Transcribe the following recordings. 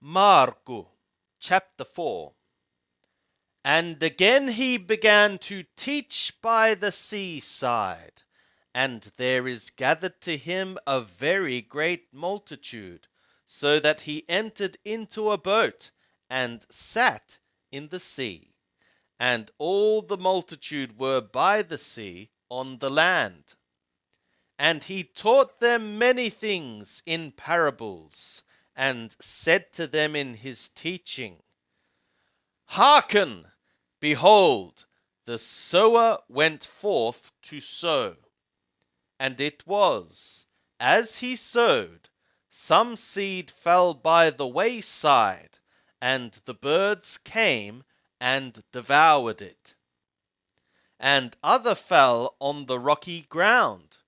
Marku, chapter 4. And again he began to teach by the seaside, and there is gathered to him a very great multitude, so that he entered into a boat, and sat in the sea. And all the multitude were by the sea on the land. And he taught them many things in parables, and said to them in his teaching, Hearken! Behold, the sower went forth to sow. And it was, as he sowed, some seed fell by the wayside, and the birds came and devoured it. And other fell on the rocky ground,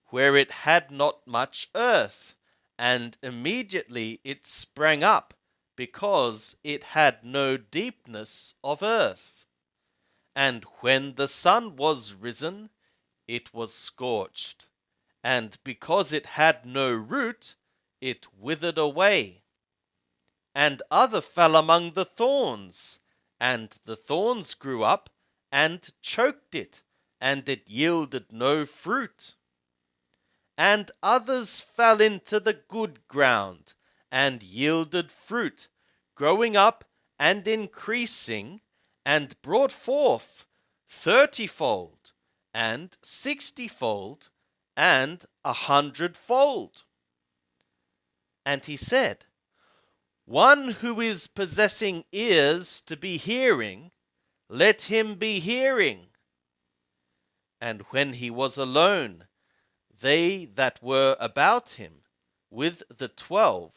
where it had not much earth, and immediately it sprang up, because it had no deepness of earth. And when the sun was risen, it was scorched, and because it had no root, it withered away. And other fell among the thorns, and the thorns grew up and choked it, and it yielded no fruit. And others fell into the good ground, and yielded fruit, growing up and increasing, and brought forth 30-fold, and 60-fold, and 100-fold. And he said, One who is possessing ears to be hearing, let him be hearing. And when he was alone, they that were about him, with the 12,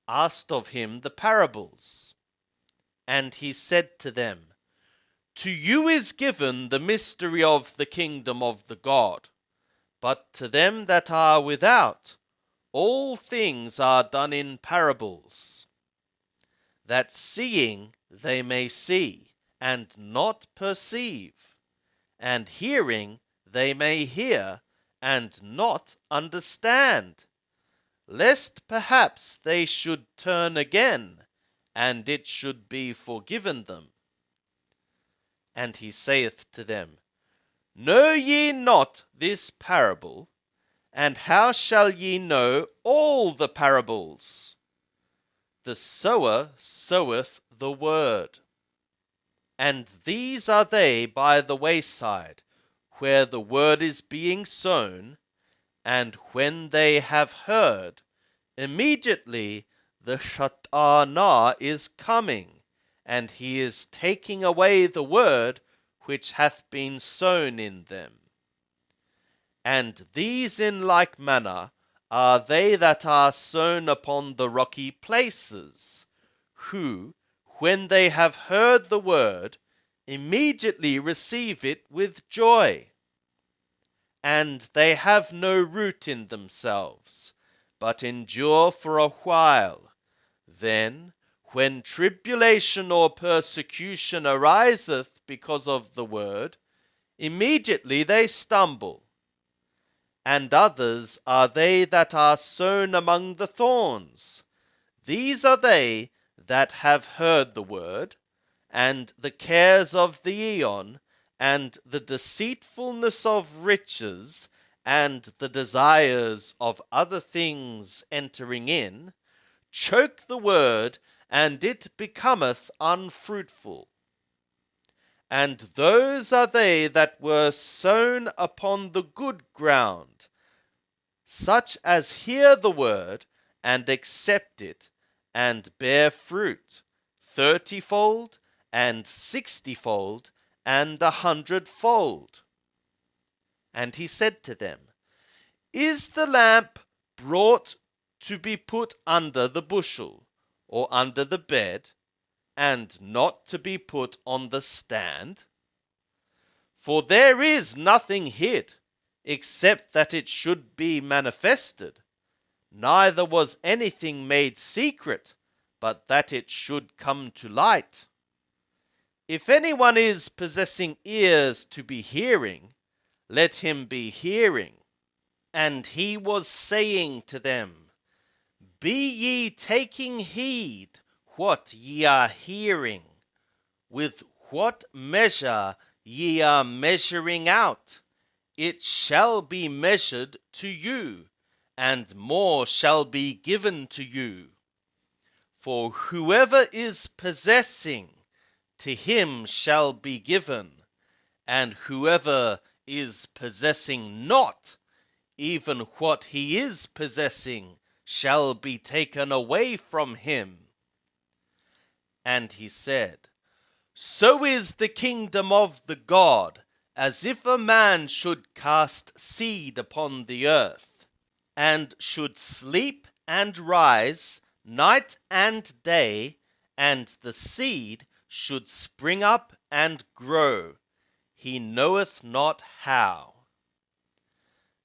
asked of him the parables. And he said to them, To you is given the mystery of the kingdom of the God, but to them that are without, all things are done in parables, that seeing they may see, and not perceive, and hearing they may hear, and not understand, lest perhaps they should turn again, and it should be forgiven them. And he saith to them, Know ye not this parable? And how shall ye know all the parables? The sower soweth the word. And these are they by the wayside, where the word is being sown, and when they have heard, immediately the Rationale is coming, and he is taking away the word which hath been sown in them. And these in like manner are they that are sown upon the rocky places, who, when they have heard the word, immediately receive it with joy. And they have no root in themselves, but endure for a while. Then, when tribulation or persecution ariseth because of the word, immediately they stumble. And others are they that are sown among the thorns. These are they that have heard the word, and the cares of the aeon, and the deceitfulness of riches, and the desires of other things entering in, choke the word, and it becometh unfruitful. And those are they that were sown upon the good ground, such as hear the word, and accept it, and bear fruit, 30-fold, and 60-fold, and 100-fold. And he said to them, Is the lamp brought to be put under the bushel, or under the bed, and not to be put on the stand? For there is nothing hid, except that it should be manifested, neither was anything made secret, but that it should come to light. If anyone is possessing ears to be hearing, let him be hearing. And he was saying to them, Be ye taking heed what ye are hearing, with what measure ye are measuring out, it shall be measured to you, and more shall be given to you. For whoever is possessing, to him shall be given, and whoever is possessing not, even what he is possessing shall be taken away from him. And he said, So is the kingdom of the God, as if a man should cast seed upon the earth, and should sleep and rise night and day, and the seed should spring up and grow, he knoweth not how.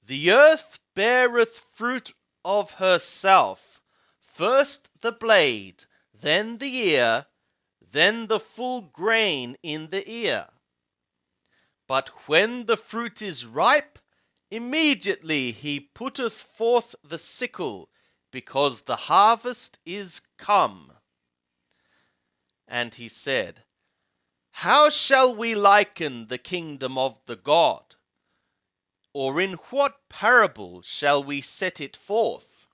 The earth beareth fruit of herself, first the blade, then the ear, then the full grain in the ear. But when the fruit is ripe, immediately he putteth forth the sickle, because the harvest is come. And he said, How shall we liken the kingdom of the God? Or in what parable shall we set it forth?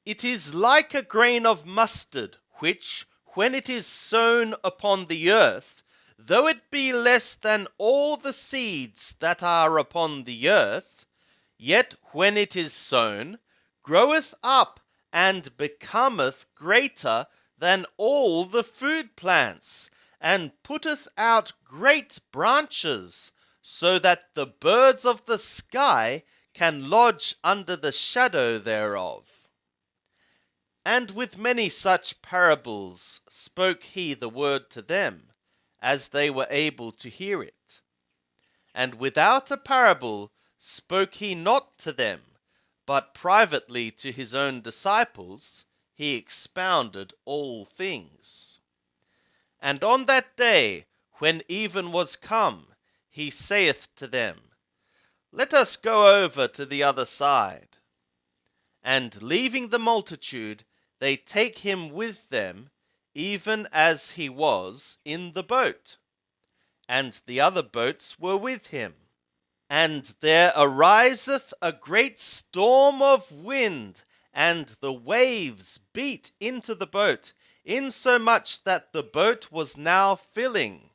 It is like a grain of mustard, which, when it is sown upon the earth, though it be less than all the seeds that are upon the earth, yet when it is sown, groweth up and becometh greater than all the food plants, and putteth out great branches, so that the birds of the sky can lodge under the shadow thereof. And with many such parables spoke he the word to them, as they were able to hear it. And without a parable spoke he not to them, but privately to his own disciples he expounded all things. And on that day, when even was come, he saith to them, Let us go over to the other side. And leaving the multitude, they take him with them, even as he was in the boat. And the other boats were with him. And there ariseth a great storm of wind, and the waves beat into the boat, insomuch that the boat was now filling.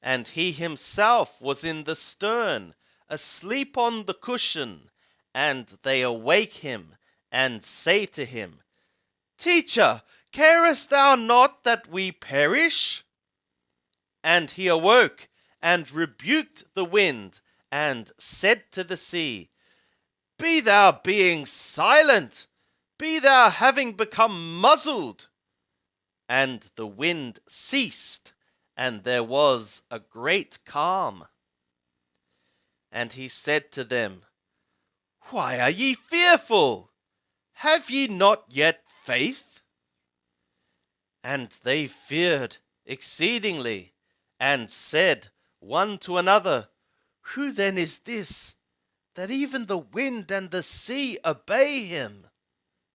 And he himself was in the stern, asleep on the cushion. And they awake him, and say to him, Teacher, carest thou not that we perish? And he awoke, and rebuked the wind, and said to the sea, Be thou being silent, be thou having become muzzled. And the wind ceased, and there was a great calm. And he said to them, Why are ye fearful? Have ye not yet faith? And they feared exceedingly, and said one to another, Who then is this, that even the wind and the sea obey him?